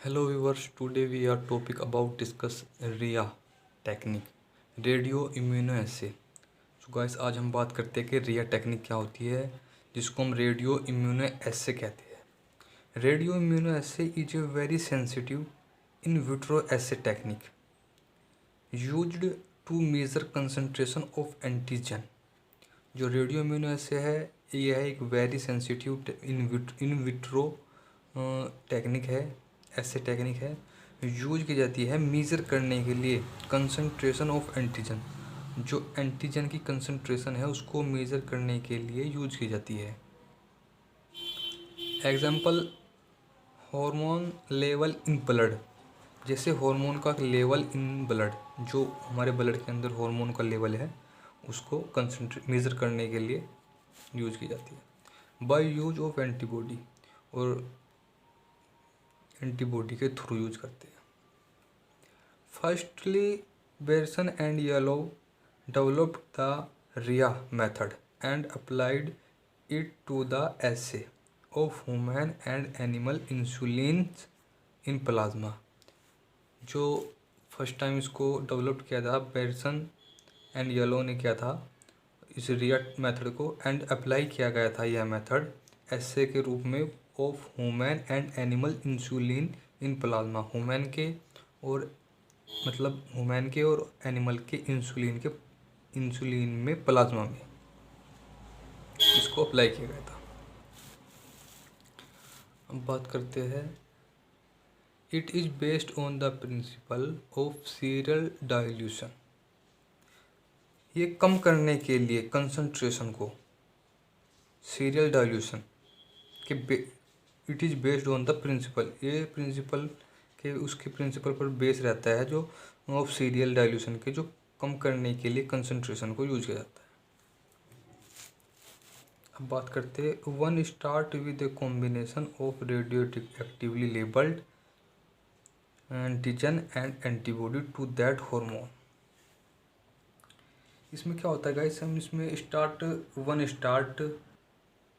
Hello viewers, today we are topic about discuss RIA technique, radio immuno assay. So guys, आज हम बात करते हैं कि रिया टेक्निक क्या होती है, जिसको हम रेडियो इम्यूनो एसे कहते हैं। Radio immuno essay is a very sensitive in vitro assay technique used to measure concentration of antigen. जो रेडियो इम्यूनो एसे है, यह है एक very sensitive in vitro technique है, ऐसे टेक्निक है, यूज की जाती है मेज़र करने के लिए कंसंट्रेशन ऑफ एंटीजन। जो एंटीजन की कंसंट्रेशन है उसको मेज़र करने के लिए यूज की जाती है। Example, hormone level in blood. जैसे हार्मोन का लेवल इन ब्लड, जो हमारे ब्लड के अंदर हार्मोन का लेवल है उसको मेज़र करने के लिए यूज की जाती है। बाय यूज ऑफ एंटीबॉडी, और एंटीबॉडी के थ्रू यूज करते हैं। Firstly, Berson and Yalow developed the RIA method and applied it to the assay of human and animal insulin in plasma. जो फर्स्ट टाइम इसको develop किया था, Berson and Yalow ने किया था इस रिया मेथड को, एंड अप्लाई किया गया था यह मेथड एसे के रूप में of human and animal insulin in plasma. Human के और ह्यूमन के और एनिमल के इंसुलिन में प्लाज्मा में इसको अप्लाई किया गया था। अब बात करते हैं, it is based on the principle of serial dilution. ये कम करने के लिए कंसंट्रेशन को सीरियल डाइल्यूशन के it is based on the principle, ये प्रिंसिपल के उसके प्रिंसिपल पर बेस रहता है, जो ऑफ सीरियल डाइल्यूशन के, जो कम करने के लिए कंसंट्रेशन को यूज किया जाता है। अब बात करते हैं, one start with a combination of radio actively labelled antigen and antibody to that hormone. इसमें क्या होता है गाइस, हम इसमें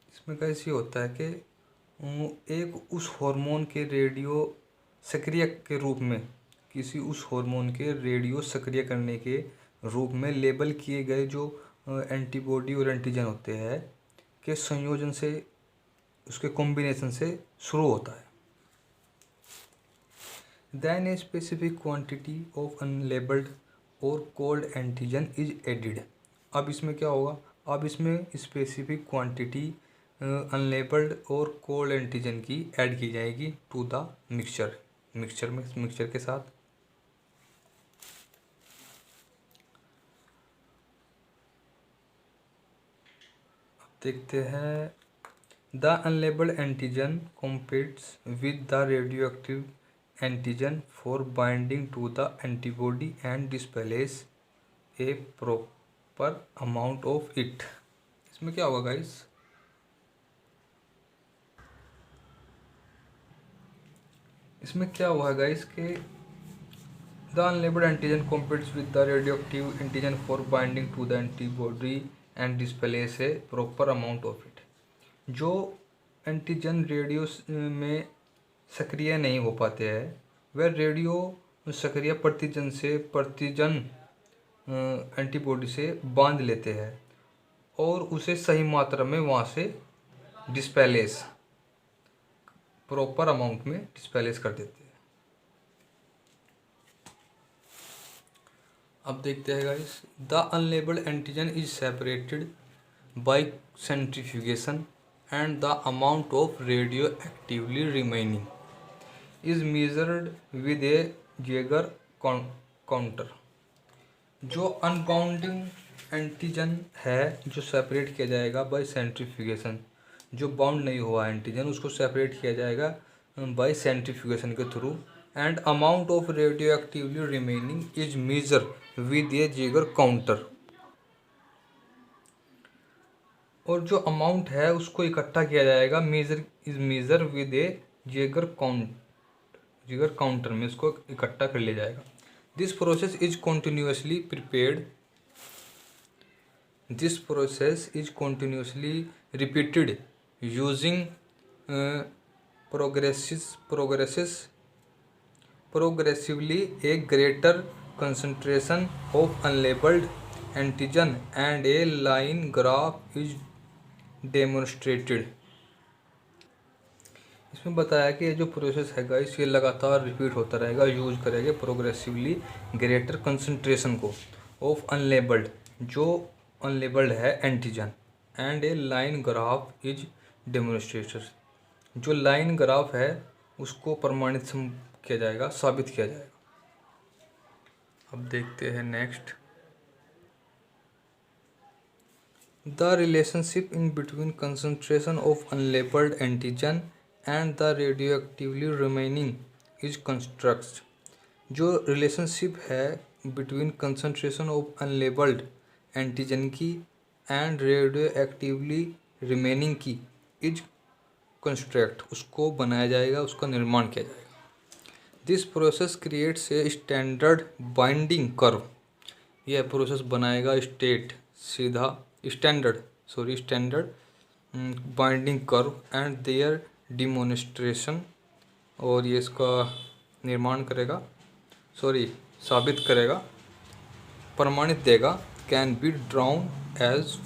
इसमें गाइस ये होता है कि एक उस हार्मोन के रेडियो सक्रिय के रूप में, किसी उस हार्मोन के रेडियो सक्रिय करने के रूप में लेबल किए गए जो एंटीबॉडी और एंटीजन होते हैं के संयोजन से, उसके कॉम्बिनेशन से शुरू होता है। Then a specific quantity of unlabelled और कोल्ड एंटीजन इज एडिड। अब इसमें क्या होगा, अब इसमें स्पेसिफिक क्वांटिटी अनलेबल्ड और कोल्ड एंटीजन की ऐड की जाएगी टू द मिक्सचर के साथ। अब देखते हैं, the unlabelled antigen competes with the radio active antigen for binding to the antibody and displace a proper amount of it. इसमें क्या होगा गाइस, इसमें क्या हुआ गाइस कि the unlabelled antigen competes with the radioactive antigen for binding to the antibody and displace a proper amount of it. जो antigen radio में सक्रिय नहीं हो पाते हैं, वह रेडियो सक्रिय प्रतिजन एंटीबॉडी से बांध लेते हैं और उसे सही मात्रा में वहाँ से डिस्प्लेस, प्रॉपर अमाउंट में डिस्प्लेस कर देते हैं। अब देखते हैं guys, the unlabelled antigen is separated by centrifugation and the amount of radio actively remaining is measured with a Geiger counter. जो अनबाउंडिंग एंटीजन है, जो सेपरेट किया जाएगा बाय सेंट्रीफ्यूगेशन, जो बाउंड नहीं हुआ एंटीजन उसको सेपरेट किया जाएगा बाय सेंट्रीफ्यूगेशन के through, and amount of radio actively remaining is measure with a Geiger counter. और जो अमाउंट है उसको इकट्ठा किया जाएगा, measure with a Geiger counter में इसको इकट्ठा कर लिया जाएगा। This process is continuously repeated using progresses progressively a greater concentration of unlabeled antigen and a line graph is demonstrated। इसमें बताया कि ये जो प्रोसेस है गाइस ये लगातार रिपीट होता रहेगा, यूज करेंगे प्रोग्रेसिवली ग्रेटर कंसंट्रेशन को ऑफ अनलेबल्ड, जो अनलेबल्ड है antigen, and A line graph is demonstrated, जो लाइन ग्राफ है उसको प्रमाणित किया जाएगा, साबित किया जाएगा। अब देखते हैं next, the relationship in between concentration of unlabelled antigen and the radioactively remaining is construct, जो रिलेशनशिप है between concentration of unlabelled antigen की एंड रेडियोएक्टिवली रिमेनिंग की इज कंस्ट्रक्ट, उसको बनाया जाएगा, उसका निर्माण किया जाएगा। This process creates a standard binding curve, यह प्रोसेस बनाएगा standard binding curve and their demonstration, और ये इसका निर्माण करेगा, साबित करेगा, प्रमाणित देगा। Can be drawn as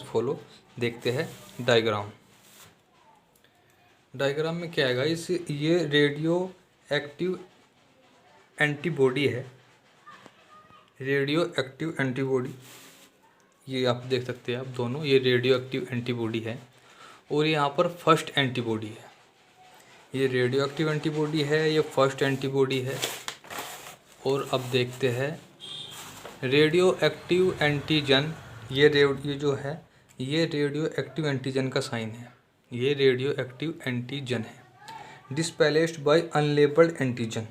follow. देखते हैं डायग्राम में क्या है इस, ये रेडियो एक्टिव एंटीबॉडी है, रेडियो एक्टिव एंटीबॉडी, ये आप देख सकते हैं आप दोनों, ये रेडियो एक्टिव एंटीबॉडी है और यहाँ पर फर्स्ट एंटीबॉडी है, ये रेडियो एक्टिव एंटीबॉडी है, ये फर्स्ट एंटीबॉडी है। और अब देखते हैं रेडियो एक्टिव एंटीजन, ये जो है ये रेडियो एक्टिव एंटीजन का साइन है, ये रेडियो एक्टिव एंटीजन है। Displaced by unlabelled antigen,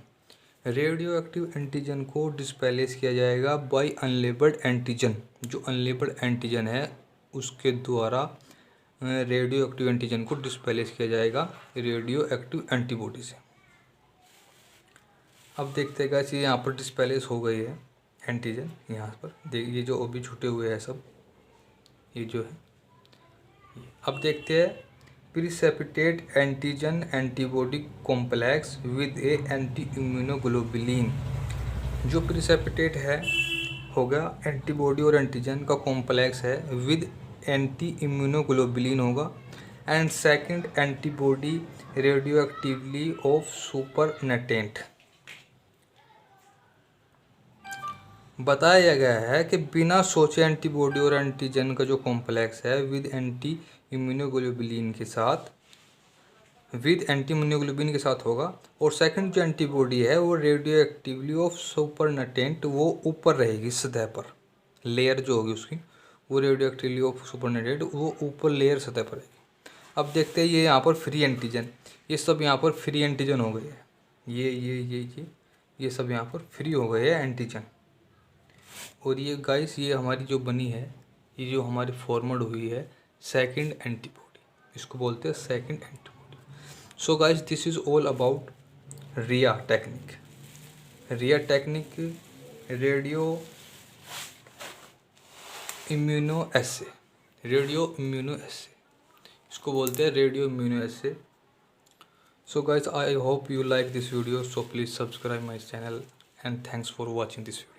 radio active antigen को डिस्प्लेस किया जाएगा बाय अनलेबल्ड एंटीजन, जो अनलेबल्ड एंटीजन है उसके द्वारा रेडियो एक्टिव एंटीजन को डिस्प्लेस किया जाएगा रेडियो एक्टिव एंटीबॉडी से। अब देखते हैं गाइस, ये यहाँ पर डिस्प्लेस हो गई है एंटीजन, यहाँ पर देखिए ये जो अभी छूटे हुए हैं सब, ये जो है। अब देखते हैं precipitate antigen antibody complex with A anti immunoglobulin, जो प्रिसिपिटेट है हो गया एंटीबॉडी और एंटीजन का कॉम्प्लेक्स है विद एंटी इम्यूनोग्लोबुलिन होगा, and second antibody radio actively of supernatant. बताया गया है कि बिना सोचे एंटीबॉडी और एंटीजन का जो कॉम्प्लेक्स है विद एंटी इम्यूनोग्लोबुलिन के साथ होगा, और सेकंड जो एंटीबॉडी है वो रेडियो एक्टिवली ऑफ सुपरनेटेंट, वो ऊपर रहेगी सतह पर, लेयर जो होगी उसकी वो रेडियो एक्टिवली ऑफ सुपरनेटेंट वो ऊपर लेयर सतह पर रहेगी। अब देखते हैं ये यहाँ पर फ्री एंटीजन, ये सब यहाँ पर फ्री एंटीजन हो गए हैं, ये सब यहाँ पर फ्री हो गए हैं एंटीजन। और ये गाइस ये हमारी जो बनी है, ये जो हमारी फॉर्मड हुई है सेकंड एंटीबॉडी, इसको बोलते हैं second antibody. So guys this is all about RIA technique, radio immuno assay, इसको बोलते हैं radio immuno assay. So guys I hope you like this video, so please subscribe my channel and thanks for watching this video.